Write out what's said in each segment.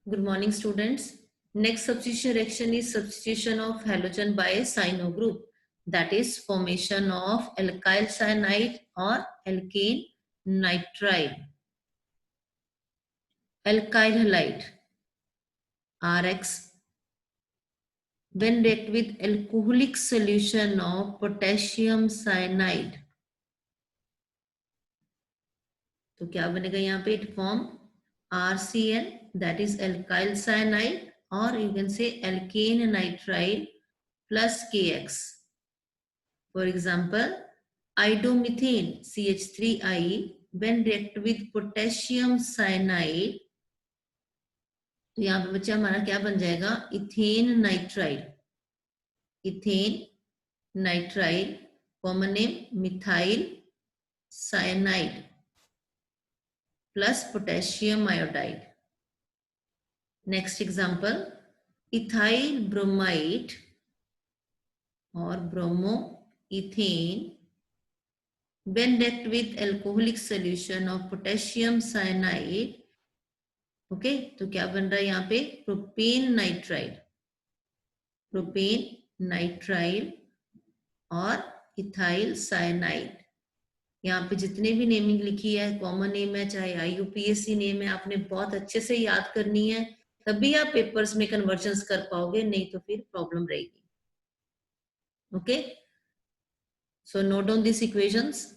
Good morning, students. Next substitution reaction is substitution of halogen by cyano group. That is formation of alkyl cyanide or alkane nitride. Alkyl halide Rx when react with alcoholic solution of potassium cyanide. तो क्या बनेगा यहाँ पे? It form RCN, that is alkyl cyanide, or you can say alkane nitride plus KX. For example, idomethane CH3I when react with potassium cyanide, तो यहाँ पे बच्चा हमारा क्या बन जाएगा? Ethane nitride. Ethane nitride, common name methyl cyanide plus potassium iodide. Next example, ethyl bromide और bromo ethane when react with alcoholic solution of potassium cyanide. Okay, तो क्या बन रहा है यहाँ पे? Propane nitride. प्रोपेन नाइट्राइड और इथाइल साइनाइड. यहाँ पे जितने भी नेमिंग लिखी है कॉमन नेम है, चाहे IUPAC नेम है, आपने बहुत अच्छे से याद करनी है, तभी आप पेपर्स में कन्वर्जन्स कर पाओगे, नहीं तो फिर प्रॉब्लम रहेगी. Okay, so note down this equations.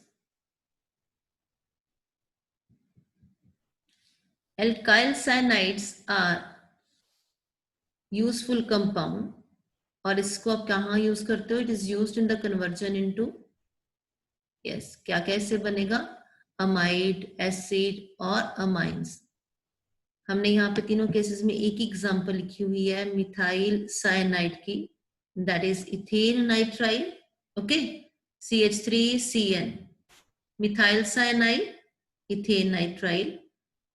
Alkyl cyanides are useful compound. और इसको आप कहाँ यूज करते हो? It is used in the conversion into, yes, क्या कैसे बनेगा? अमाइड, एसिड और अमाइंस. हमने यहाँ पे तीनों केसेस में एक ही एग्जांपल लिखी हुई है मिथाइल साइनाइड की, that is ethane nitrile. Okay, CH3CN, methyl cyanide, ethane nitrile.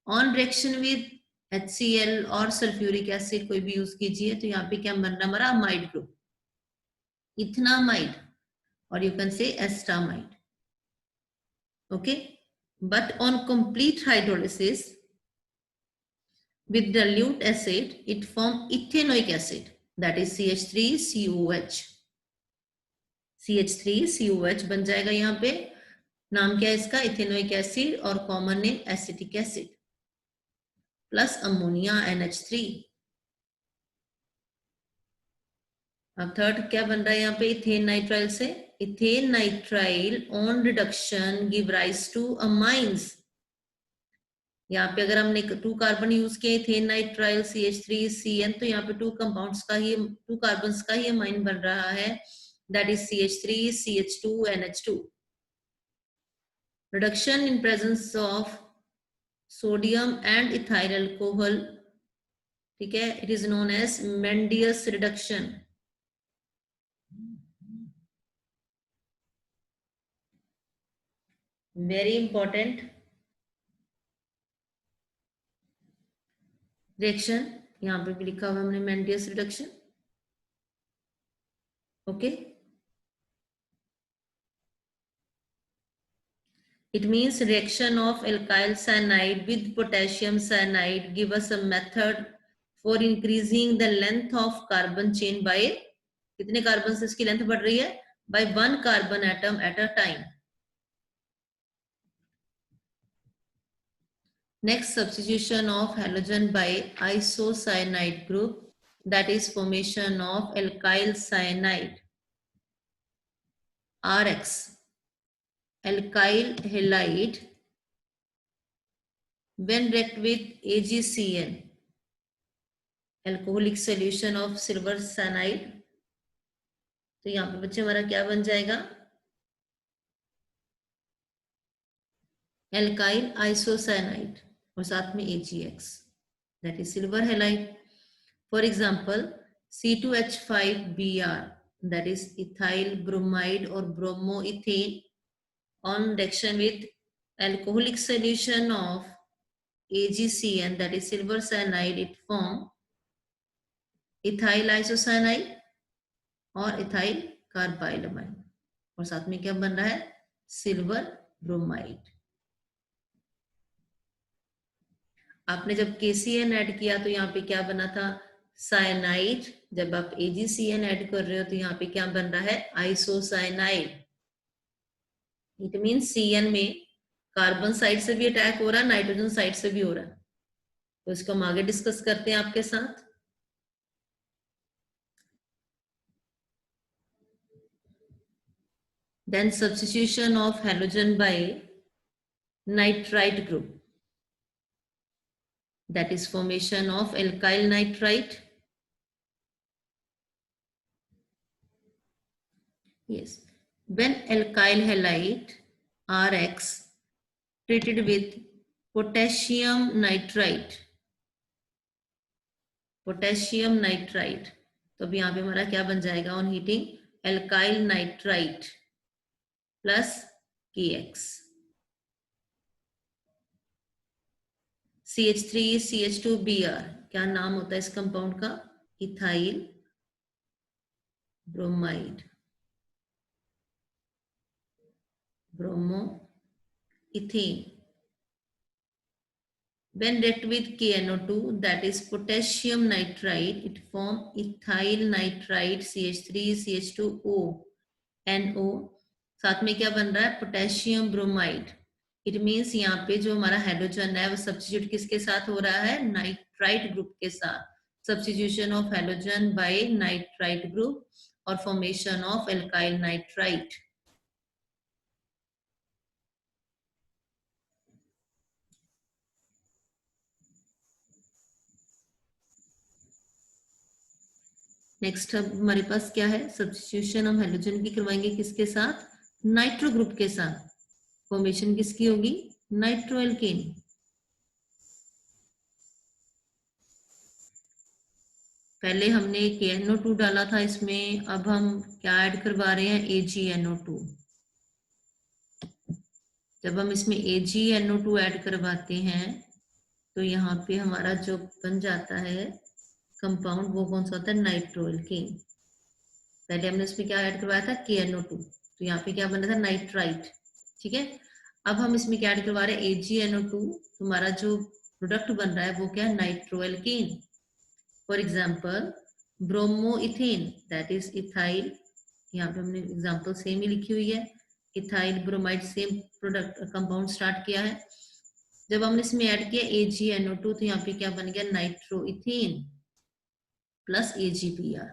On reaction with HCl और सल्फ्यूरिक एसिड कोई भी यूज कीजिए, तो यहाँ पे क्या बन रहा है हमारा? अमाइड ग्रुप, इथेनामाइड, और you can say acetamide. Okay, but on complete hydrolysis with dilute acid, it form ethanoic acid, that is CH3COH. CH3COH बन जाएगा यहाँ पे. नाम क्या है इसका? इथेनोइक एसिड, और common name acetic acid plus ammonia NH3. अब थर्ड क्या बन रहा है यहाँ पे? इथेन नाइट्राइल से. Ethane nitrile on reduction give rise to amines. यहाँ पे अगर हमने 2 कार्बन यूज किए इथेन नाइट्राइल CH3CN, तो यहाँ पे 2 कंपाउंड्स का ही, 2 कार्बन्स का ही अमाइन बन रहा है, that is CH3CH2 NH2. Reduction in presence of sodium and ethyl alcohol, ठीक है, it is known as Mendius reduction. Very important reaction, यहाँ पे भी लिखा हुआ हमने Mendius reduction. Okay, it means reaction of alkyl cyanide with potassium cyanide give us a method for increasing the length of carbon chain by, कितने carbon से इसकी length बढ़ रही है? by 1 carbon atom at a time. Next, substitution of halogen by isocyanide group, that is formation of alkyl cyanide RX, alkyl halide when react with AgCN, alcoholic solution of silver cyanide. तो यहाँ पे बच्चे हमारा क्या बन जाएगा? alkyl isocyanide और साथ में AgX, that is silver halide. For example, C2H5Br, that is ethyl bromide or bromoethane, on reaction with alcoholic solution of AgCN, that is silver cyanide, it form ethyl isocyanide और ethyl कार्बाइलमाइन, और साथ में क्या बन रहा है? Silver bromide. आपने जब KCN ऐड किया तो यहाँ पे क्या बना था, साइनाइड। जब आप AgCN ऐड कर रहे हो तो यहाँ पे क्या बन रहा है, आइसोसाइनाइड। इट मीन CN में कार्बन साइड से भी अटैक हो रहा है, नाइट्रोजन साइड से भी हो रहा है। तो इसको हम आगे डिस्कस करते हैं आपके साथ। Then substitution of halogen by nitrite group, that is formation of alkyl nitrite. Yes, when alkyl halide Rx treated with potassium nitrite, तो अब यहाँ पे हमारा क्या बन जाएगा, on heating alkyl nitrite plus KX, CH3CH2Br, क्या नाम होता है इस कंपाउंड का, ethyl bromide, bromo ethane. When react with KNO2, that is potassium nitrite, it form ethyl nitrite CH3CH2O NO, साथ में क्या बन रहा है, पोटेशियम ब्रोमाइड। इट मीन्स यहाँ पे जो हमारा हाइड्रोजन है वो सब्स्टिट्यूट किसके साथ हो रहा है, नाइट्राइट ग्रुप के साथ। Substitution of hydrogen by nitrite group और formation of alkyl nitrite. Next अब हमारे पास क्या है, सब्स्टिट्यूशन हम हाइड्रोजन की करवाएंगे किसके साथ, नाइट्रो ग्रुप के साथ। फॉर्मेशन किसकी होगी, नाइट्रोएल्केन। पहले हमने KNO2 डाला था इसमें, अब हम क्या ऐड करवा रहे हैं, AgNO2। जब हम इसमें AgNO2 ऐड करवाते हैं तो यहाँ पे हमारा जो बन जाता है कंपाउंड, वो कौन सा होता है, नाइट्रोएल्केन। पहले हमने इसमें क्या ऐड करवाया था, KNO2, तो यहाँ पे क्या बना था, नाइट्राइट। ठीक है, अब हम इसमें क्या ऐड करवा रहे हैं, AgNO2, तो हमारा जो प्रोडक्ट बन रहा है वो क्या है, nitroalkane. For example bromoethane, that is ethyl, यहाँ पे हमने एग्जाम्पल सेम ही लिखी हुई है, ethyl bromide, same product compound start किया है। जब हमने इसमें ऐड किया AgNO2 तो यहाँ पे क्या बन गया, नाइट्रोइथेन प्लस AgBr।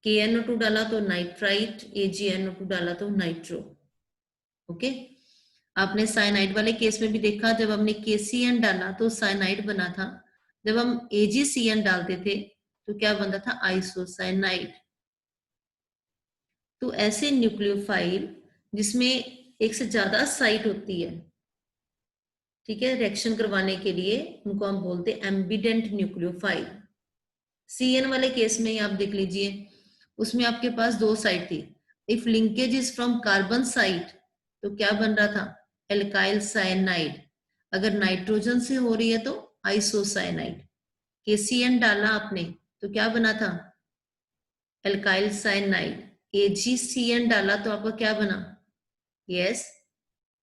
KNO2 डाला तो नाइट्राइट, AgNO2 डाला तो नाइट्रो। ओके, आपने साइनाइड वाले केस में भी देखा, जब हमने KCN डाला तो साइनाइड बना था, जब हम AgCN डालते थे तो क्या बनता था, आइसोसाइनाइड। तो ऐसे न्यूक्लियोफाइल जिसमें एक से ज्यादा साइट होती है, ठीक है, रिएक्शन करवाने के लिए, उनको हम बोलते हैं एम्बिडेंट न्यूक्लियोफाइल। CN वाले केस में आप देख लीजिए, उसमें आपके पास दो साइट थी। If linkage is from carbon site तो क्या बन रहा था, एल्काइल साइनाइड। अगर नाइट्रोजन से हो रही है तो आइसोसाइनाइड। KCN डाला आपने तो क्या बना था, एल्काइल साइनाइड। AgCN डाला तो आपका क्या बना, यस,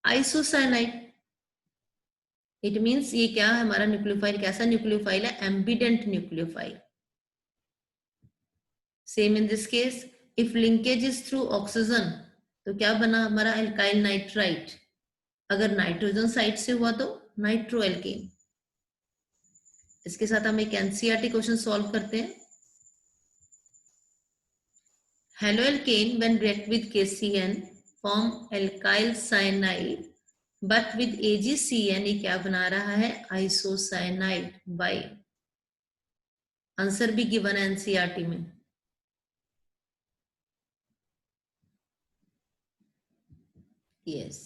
आइसोसाइनाइड। इट मीन्स ये क्या है, हमारा न्यूक्लियोफाइल कैसा न्यूक्लियोफाइल है, ambient nucleophile. Same in this case, if linkage is through oxygen तो क्या बना हमारा, एल्काइल नाइट्राइट। अगर नाइट्रोजन साइड से हुआ तो नाइट्रोएल्केन। इसके साथ हम एक NCERT क्वेश्चन सॉल्व करते हैं। Haloalkane when react with KCN form alkyl cyanide, but with AgCN ये क्या बना रहा है, आइसोसाइनाइड बाय। आंसर भी गिवन है NCERT में। यस,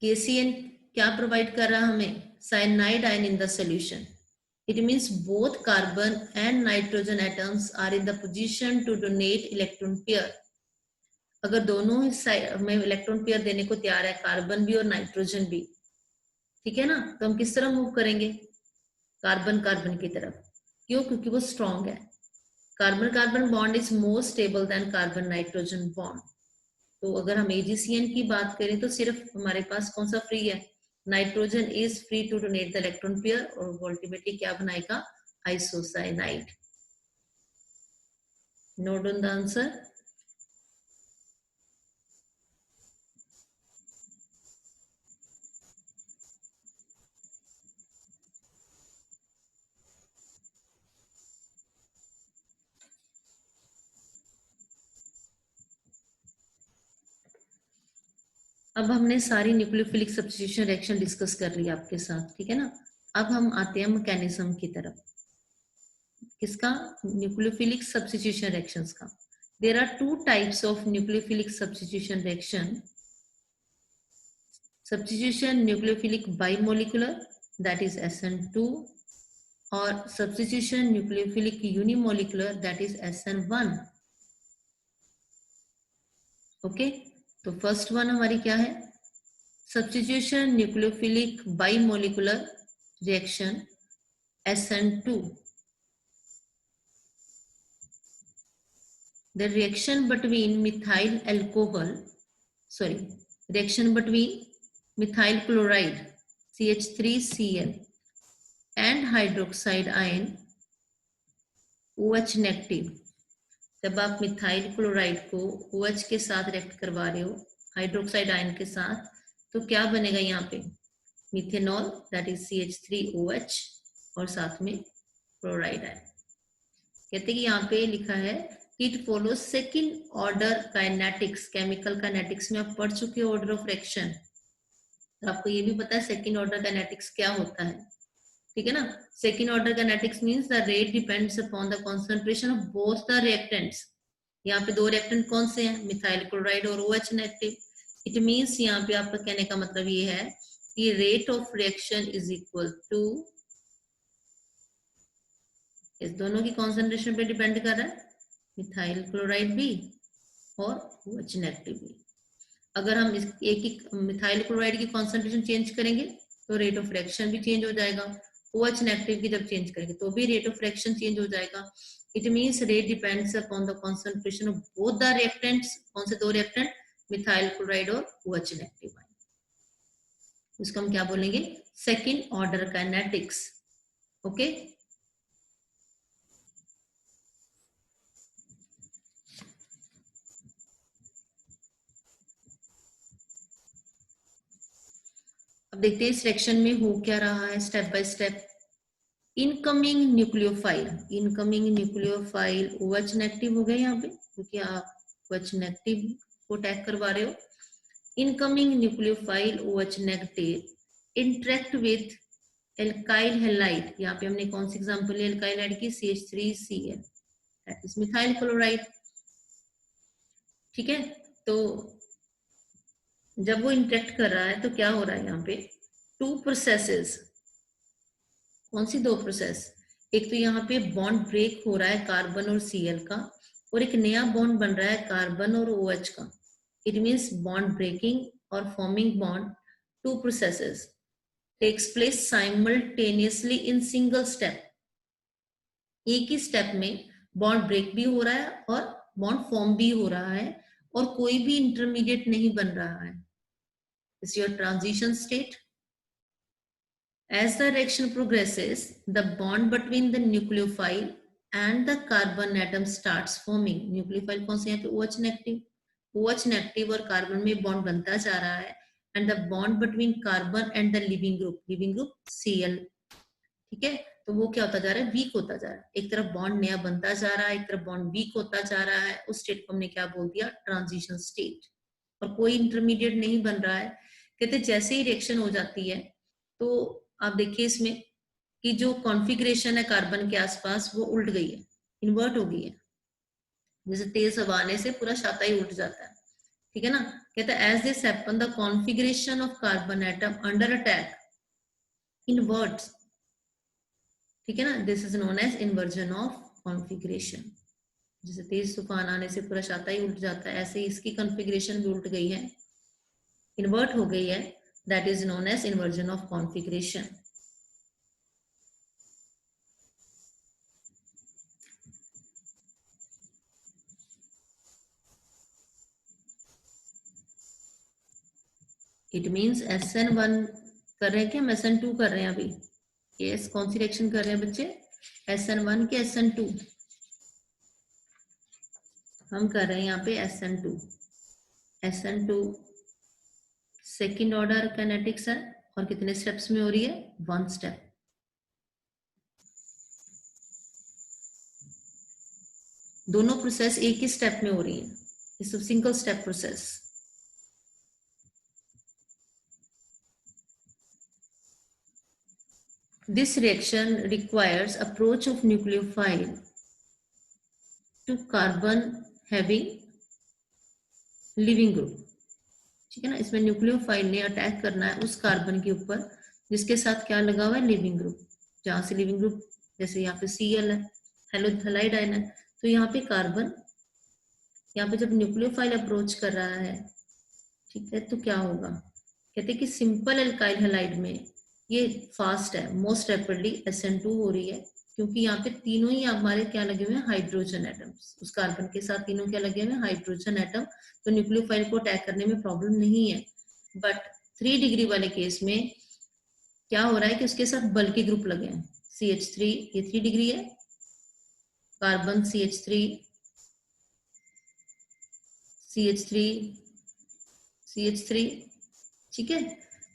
KCN क्या प्रोवाइड कर रहा है हमें, cyanide ion in the solution. It means both carbon and nitrogen atoms are in the position to donate electron pair. अगर दोनों ही में इलेक्ट्रॉन पेयर देने को तैयार है, कार्बन भी और नाइट्रोजन भी, ठीक है ना, तो हम किस तरह मूव करेंगे, कार्बन कार्बन की तरफ। क्यों, क्योंकि वो स्ट्रॉन्ग है। Carbon carbon bond is more stable then carbon nitrogen bond. तो अगर हम AgCN की बात करें तो सिर्फ हमारे पास कौन सा फ्री है, nitrogen is free to donate the electron pair और वो अल्टीमेटली क्या बनाएगा, isocyanide. Note on the answer. अब हमने सारी न्यूक्लियोफिलिक सब्स्टिट्यूशन रिएक्शन डिस्कस कर ली आपके साथ, ठीक है ना। अब हम आते हैं मैकेनिज्म की तरफ। किसका, न्यूक्लियोफिलिक सब्स्टिट्यूशन रिएक्शंस का। There are two types of nucleophilic substitution reaction. Substitution nucleophilic bimolecular, that is SN2, और substitution nucleophilic unimolecular, that is SN1। Okay, तो फर्स्ट वन हमारी क्या है, substitution nucleophilic bimolecular reaction SN2। The reaction between methyl alcohol, reaction between methyl chloride CH3Cl and hydroxide ion OH negative। जब आप methyl chloride को OH के साथ react करवा रहे हो हाइड्रोक्साइड आयन के साथ, तो क्या बनेगा यहाँ पे, मिथेनॉल, दैट इज CH3OH और साथ में क्लोराइड आयन। कहते हैं कि यहाँ पे लिखा है it follow second order kinetics. Chemical kinetics में आप पढ़ चुके हो ऑर्डर ऑफ रिएक्शन, तो आपको ये भी पता है सेकेंड ऑर्डर काइनेटिक्स क्या होता है, ठीक है ना। Second order kinetics means the rate depends upon the concentration of both the reactants. यहाँ पे दो रिएक्टेंट कौन से हैं, मिथाइल क्लोराइड और OH नेगेटिव। इट मींस यहाँ पे आपका कहने का मतलब ये है कि rate of reaction is equal to, इस दोनों की कॉन्सेंट्रेशन पे डिपेंड कर रहा है, मिथाइल क्लोराइड भी और OH नेगेटिव भी। अगर हम इस एक ही मिथाइल क्लोराइड की कॉन्सेंट्रेशन चेंज करेंगे तो रेट ऑफ रिएक्शन भी चेंज हो जाएगा, OH नेगेटिव की जब चेंज करेंगे तो भी रेट ऑफ रिएक्शन चेंज हो जाएगा। It means rate depends upon the concentration of both the reactants. कौन से दो रिएक्टेंट, मिथाइल क्लोराइड और OH नेगेटिव। इसको हम क्या बोलेंगे, सेकेंड ऑर्डर काइनेटिक्स। ओके, अब देखते हैं इस रिएक्शन में हो क्या रहा है step by step. Incoming nucleophile, incoming nucleophile OH negative हो गए यहाँ पे क्योंकि आप OH नेगेटिव को टैग करवा रहे हो। Incoming nucleophile OH negative interact with alkyl halide. यहाँ पे हमने कौन सी एग्जांपल ली एल्काइल हैलाइड की, CH3Cl, that is methyl chloride. ठीक है, तो जब वो इंटरेक्ट कर रहा है तो क्या हो रहा है यहाँ पे, टू प्रोसेसेस। कौन सी दो प्रोसेस, एक तो यहाँ पे बॉन्ड ब्रेक हो रहा है कार्बन और Cl का, और एक नया बॉन्ड बन रहा है कार्बन और OH का। इट मीन्स बॉन्ड ब्रेकिंग और forming bond, two processes takes place simultaneously in single step. एक ही स्टेप में बॉन्ड ब्रेक भी हो रहा है और बॉन्ड फॉर्म भी हो रहा है और कोई भी इंटरमीडिएट नहीं बन रहा है। It's your transition state. As the reaction progresses, the bond between the nucleophile and the carbon atom starts forming. Nucleophile कौन से यहाँ पे OH negative, OH negative और कार्बन में बॉन्ड बनता जा रहा है, and the bond between carbon and the living group Cl, ठीक है, तो वो क्या होता जा रहा है, वीक होता जा रहा है। एक तरफ बॉन्ड नया बनता जा रहा है, एक तरफ बॉन्ड वीक होता जा रहा है। उस स्टेट को हमने क्या बोल दिया, ट्रांजिशन स्टेट, और कोई इंटरमीडिएट नहीं बन रहा है। कहते जैसे ही रिएक्शन हो जाती है तो आप देखिए इसमें कि जो कॉन्फ़िगरेशन है कार्बन के आसपास वो उल्ट गई है, इन्वर्ट हो गई है। जैसे तेज हवा आने से पूरा छाता ही उल्ट जाता है, ठीक है ना। कहता है as this happen the configuration of carbon atom under attack inverts, ठीक है ना। This is known as inversion of configuration. जैसे तेज तूफान आने से पूरा छाता ही उल्ट जाता है, ऐसे ही इसकी कॉन्फ़िगरेशन भी उल्ट गई है, इन्वर्ट हो गई है। That is known as inversion of configuration. It means SN1 कर रहे हैं क्या? हम SN2 कर रहे हैं अभी। यस, कौन सी रिएक्शन कर रहे हैं बच्चे? SN1 के SN2? हम कर रहे हैं यहाँ पे SN2। SN2 second order kinetics है और कितने स्टेप्स में हो रही है? 1 स्टेप। दोनों प्रोसेस एक ही स्टेप में हो रही है, इस single step process. This reaction requires approach of nucleophile to carbon having living group। ठीक है ना, इसमें न्यूक्लियोफाइल ने अटैक करना है उस कार्बन के ऊपर जिसके साथ क्या लगा हुआ है? Leaving group. जहां से लिविंग ग्रुप, जैसे यहाँ पे Cl है, हेलोथालाइड आयन है, तो यहाँ पे कार्बन, यहाँ पे जब न्यूक्लियोफाइल अप्रोच कर रहा है, ठीक है, तो क्या होगा? कहते हैं कि सिंपल एल्काइल हैलाइड में ये फास्ट है, मोस्ट रैपिडली SN2 हो रही है, क्योंकि यहाँ पे तीनों ही हमारे क्या लगे हुए हैं? Hydrogen atoms. उस कार्बन के साथ तीनों क्या लगे हुए हैं? Hydrogen atom. तो न्यूक्लियोफाइल को अटैक करने में प्रॉब्लम नहीं है। बट 3 डिग्री वाले केस में क्या हो रहा है कि उसके साथ बल्कि ग्रुप लगे हैं। CH3, ये 3 डिग्री है, कार्बन CH3, CH3, CH3, ठीक है।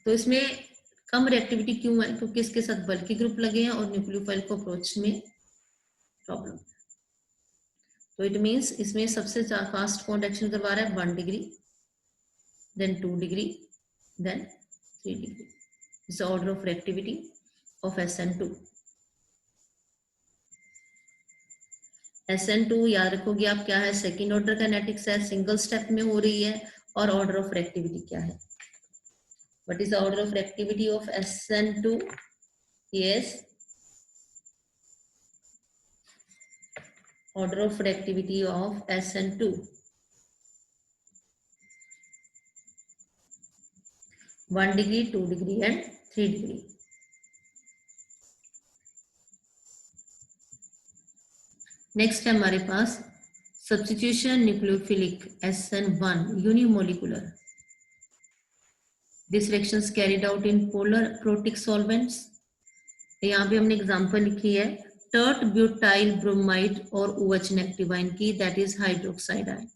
तो इसमें कम रिएक्टिविटी क्यों है? क्योंकि इसके साथ बल्कि ग्रुप लगे हैं और न्यूक्लियोफाइल को अप्रोच में प्रॉब्लम। तो इट मींस इसमें सबसे फास्ट कौन रिएक्शन करवा रहा है? 1 degree, then 2 degree, then 3 degree. इस order of reactivity of SN2। SN2 याद रखोगे आप, क्या है? सेकेंड ऑर्डर काइनेटिक्स है, सिंगल स्टेप में हो रही है। और ऑर्डर ऑफ रिएक्टिविटी क्या है? What is the order of reactivity of SN2? Yes, order of reactivity of SN2, 1 degree, 2 degree and 3 degree। Next है हमारे पास substitution nucleophilic SN1 unimolecular. This reactions carried out in polar protic solvents. यहाँ पे हमने example लिखी है tert butyl bromide और OH negative ion की, that is hydroxide ion.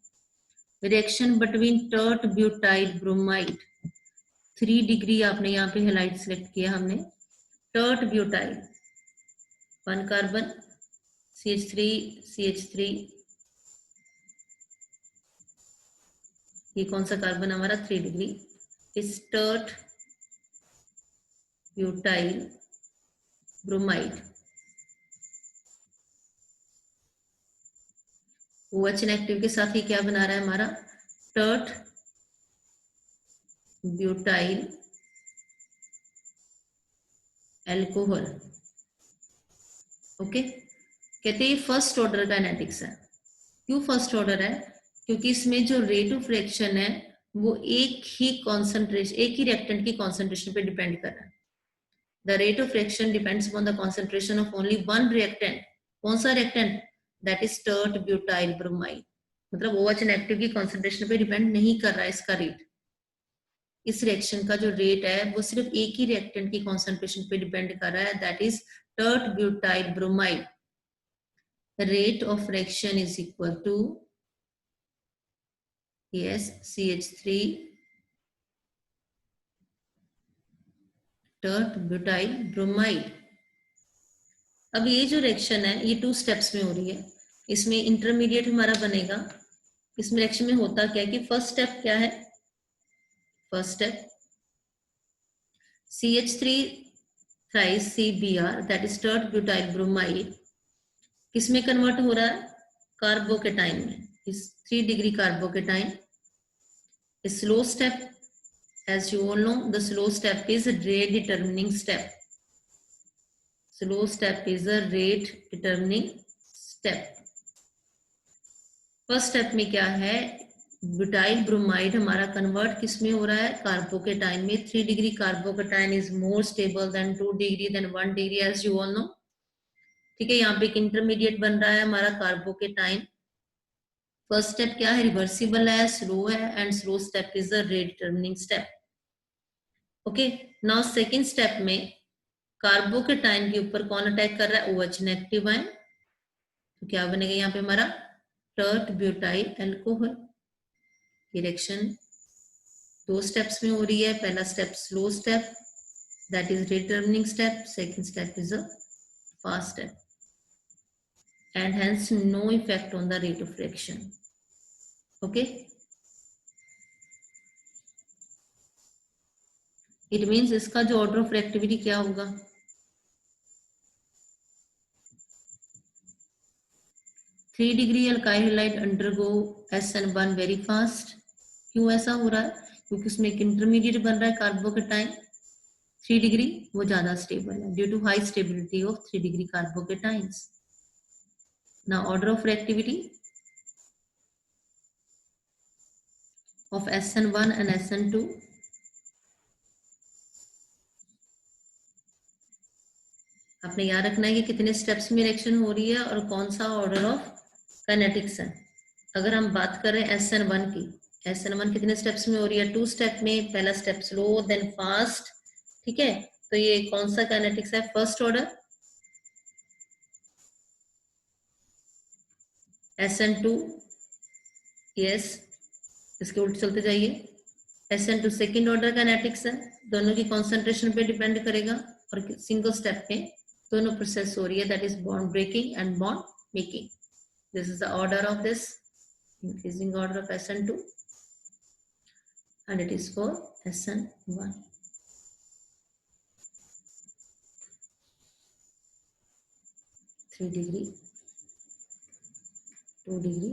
Reaction between tert butyl bromide, 3 degree आपने यहाँ पे हेलाइड सिलेक्ट किया हमने। Tert butyl, 1 carbon, CH3, CH3, ये कौन सा कार्बन हमारा? 3 डिग्री। इस tert butyl bromide, OH negative के साथ ही क्या बना रहा है हमारा? Tert butyl alcohol. ओके, कहते हैं फर्स्ट ऑर्डर काइनेटिक्स है। क्यों फर्स्ट ऑर्डर है? क्योंकि इसमें जो रेट ऑफ रिएक्शन है वो एक ही कॉन्सेंट्रेशन, एक ही रिएक्टेंट की कॉन्सेंट्रेशन पे डिपेंड कर रहा है। The rate of reaction depends upon the concentration of only 1 reactant. कौन सा reactant? That is tert butyl bromide. मतलब OH नेगेटिव की कॉन्सेंट्रेशन पे डिपेंड नहीं कर रहा है इसका रेट। इस रिएक्शन का जो रेट है वो सिर्फ एक ही रिएक्टेंट की कॉन्सेंट्रेशन पे डिपेंड कर रहा है, that is tert butyl bromide. Rate of reaction is equal to, yes, CH3 tert butyl bromide। अब ये जो रिएक्शन है ये 2 स्टेप्स में हो रही है। इसमें इंटरमीडिएट हमारा बनेगा। इसमें रिएक्शन में होता क्या है कि फर्स्ट स्टेप क्या है? First step CH3 thrice CBr, that is tert butyl bromide, किसमें कन्वर्ट हो रहा है? कार्बोकेटाइन में। इस 3 degree carbocation. Slow step, as you all know, the slow step is a rate determining step। Slow step is a rate determining step। First step में क्या है? Butyl bromide हमारा कन्वर्ट किसमें हो रहा है? कार्बोकेटाइन में। 3 degree carbocation is more stable than 2 degree than 1 degree, as you all know. ठीक है, यहाँ पे एक इंटरमीडिएट बन रहा है हमारा कार्बोकेटाइन। फर्स्ट स्टेप क्या है? रिवर्सिबल है, स्लो है, and slow step is the rate determining step. Okay, now second step में कार्बोकेटाइन के ऊपर कौन अटैक कर रहा है? OH negative ion. तो क्या बनेगा यहाँ पे हमारा? Tert butyl alcohol. Reaction 2 steps में हो रही है। पहला step slow step, that is determining step. Second step is a fast step, and hence no effect on the rate of reaction. Okay, it means इसका जो order of reactivity क्या होगा? 3 degree alkyl halide undergo SN1 very fast. क्यों ऐसा हो रहा है? क्योंकि उसमें एक इंटरमीडिएट बन रहा है कार्बोकेटाइन 3 डिग्री, वो ज्यादा स्टेबल है due to high stability of 3 degree carbocations. Now order of reactivity of SN1 and SN2. आपने याद रखना है कि कितने स्टेप्स में रिएक्शन हो रही है और कौन सा ऑर्डर ऑफ काइनेटिक्स है. अगर हम बात कर रहे हैं SN1 की, SN1 कितने स्टेप्स में हो रही है? 2 स्टेप में. पहला स्टेप स्लो देन फास्ट. ठीक है, तो ये कौन सा काइनेटिक्स है? First order. SN2 यस, इसके उल्टे चलते जाइए. SN2 सेकेंड ऑर्डर काइनेटिक्स है, दोनों की कॉन्सेंट्रेशन पे डिपेंड करेगा और सिंगल स्टेप में दोनों प्रोसेस हो रही है, that is bond breaking and bond making. This is the order of this increasing order of SN2 and it is for SN1. 3 degree, 2 degree